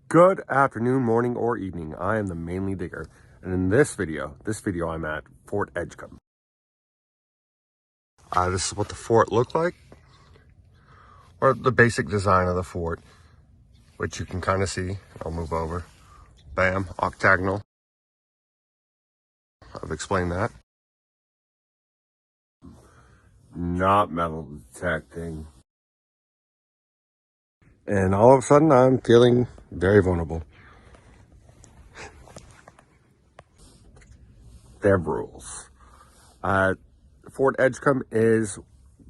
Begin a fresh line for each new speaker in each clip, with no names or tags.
Good afternoon, morning, or evening. I am the Mainly Digger, and in this video I'm at Fort Edgecomb. This is what the fort looked like, or the basic design of the fort, which you can kind of see. I'll move over. Bam, octagonal. I've explained that. Not metal detecting. And all of a sudden, I'm feeling very vulnerable. They have rules. Fort Edgecomb is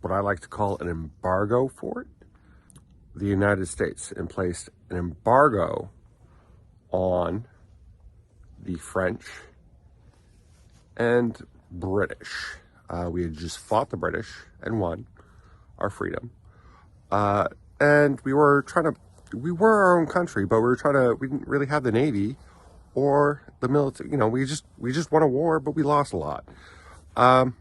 what I like to call an embargo fort. The United States placed an embargo on the French and British. We had just fought the British and won our freedom. And we were our own country, but we didn't really have the Navy or the military. You know, we just won a war, but we lost a lot. So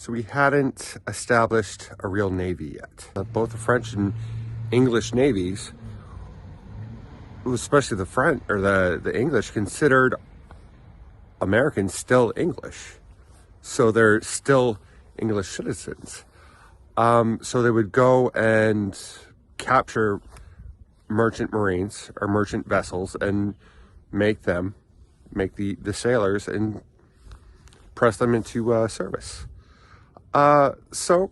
we hadn't established a real Navy yet. Both the French and English navies, especially the French or the English, considered Americans still English. So they're still English citizens. So they would go and capture merchant marines or merchant vessels and make the sailors and press them into service. So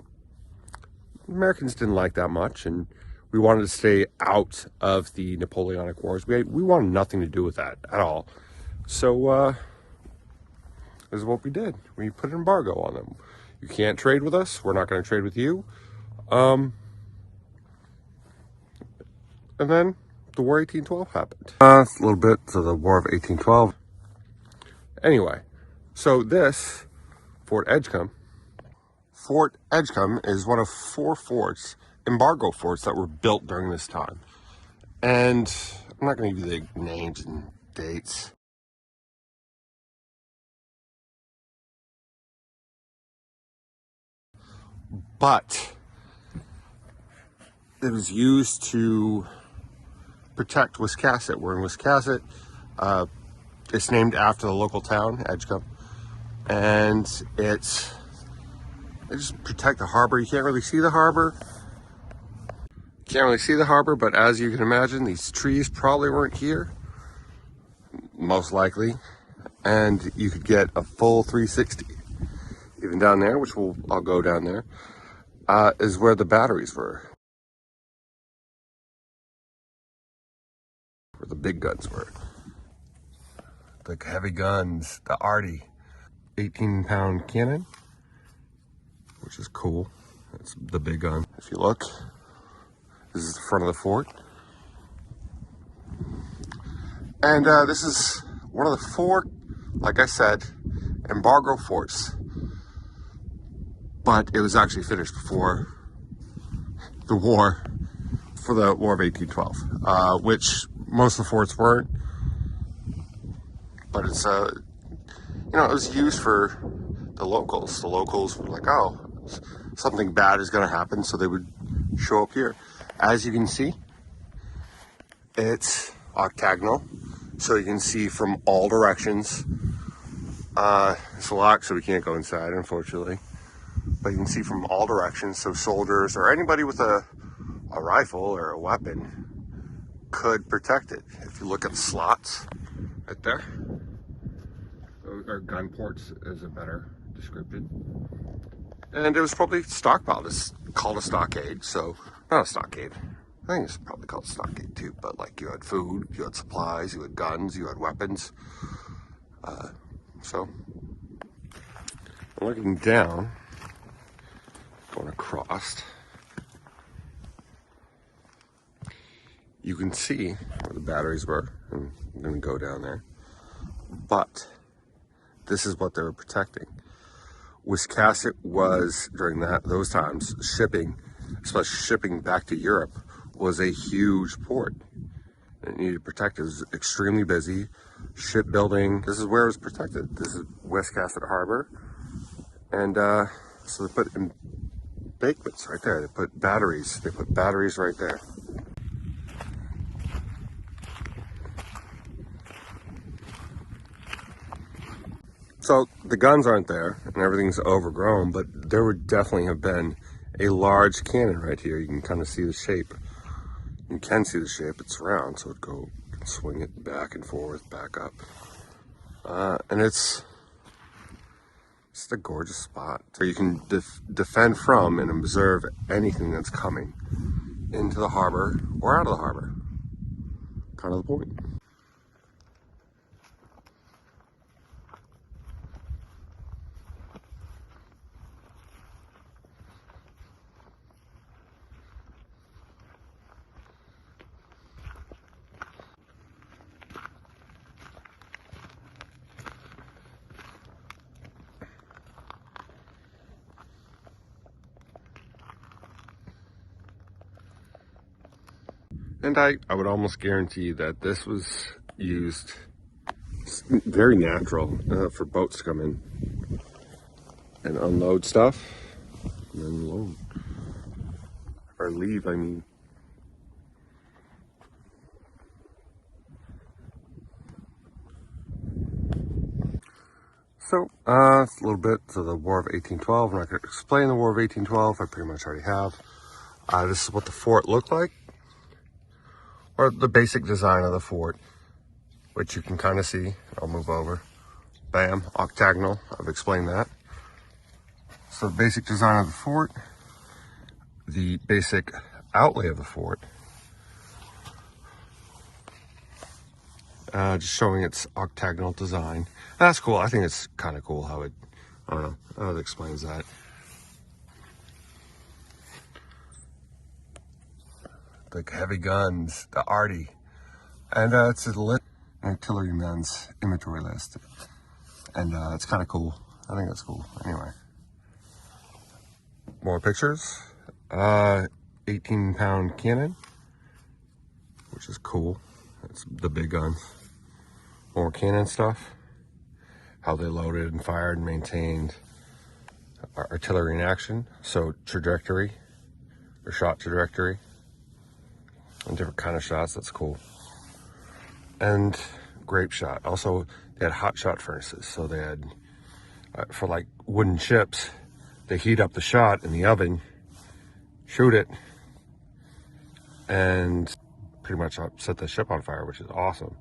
Americans didn't like that much, and we wanted to stay out of the Napoleonic Wars. We wanted nothing to do with that at all. So this is what we did. We put an embargo on them. You can't trade with us. We're not going to trade with you. And then the War 1812 happened. A little bit to the War of 1812. Anyway, so this Fort Edgecomb is one of 4 forts, embargo forts, that were built during this time. And I'm not going to give you the names and dates. But it was used to protect Wiscasset. We're in Wiscasset. It's named after the local town, Edgecomb. And they just protect the harbor. You can't really see the harbor. But as you can imagine, these trees probably weren't here, most likely. And you could get a full 360. Even down there, which I'll go down there, is where the batteries were. Where the big guns were. The heavy guns, the Arty 18-pound cannon, which is cool. That's the big gun. If you look, this is the front of the fort. And this is one of the 4, like I said, embargo forts. But it was actually finished before the War of 1812, which most of the forts weren't. But it's, it was used for the locals. The locals were like, oh, something bad is going to happen, so they would show up here. As you can see, it's octagonal, so you can see from all directions. It's locked, so we can't go inside, unfortunately. But you can see from all directions, so soldiers or anybody with a rifle or a weapon could protect it. If you look at the slots right there, or gun ports is a better description. And it was probably stockpiled. It's called a stockade, so not a stockade. I think it's probably called a stockade too, but like you had food, you had supplies, you had guns, you had weapons. So looking down, going across, you can see where the batteries were, and I'm going to go down there. But this is what they were protecting. Wiscasset was, during those times, especially shipping back to Europe, was a huge port. It needed protected. It was extremely busy. Shipbuilding. This is where it was protected. This is Wiscasset Harbor. And so they put embankments right there. They put batteries. Right there. So the guns aren't there and everything's overgrown, but there would definitely have been a large cannon right here. You can kind of see the shape. You can see the shape. It's round, so it'd go swing it back and forth, back up. And it's a gorgeous spot where you can defend from and observe anything that's coming into the harbor or out of the harbor. Kind of the point. And I would almost guarantee that this was used very natural for boats to come in and unload stuff and then load. Or leave, I mean. So, it's a little bit to the War of 1812. I'm not going to explain the War of 1812. I pretty much already have. This is what the fort looked like. Or the basic design of the fort, which you can kind of see. I'll move over. Bam, octagonal. I've explained that. So the basic design of the fort, the basic outlay of the fort, just showing its octagonal design. That's cool. I think it's kind of cool how it, I don't know, how it explains that. The heavy guns, the arty, and it's a artilleryman's inventory list, and it's kind of cool. I think that's cool. Anyway, more pictures. 18-pound cannon, which is cool. It's the big guns. More cannon stuff. How they loaded and fired and maintained artillery in action. So trajectory or shot trajectory. And different kind of shots. That's cool. And grape shot. Also, they had hot shot furnaces. So they had, for like wooden chips, they heat up the shot in the oven, shoot it, and pretty much set the ship on fire, which is awesome.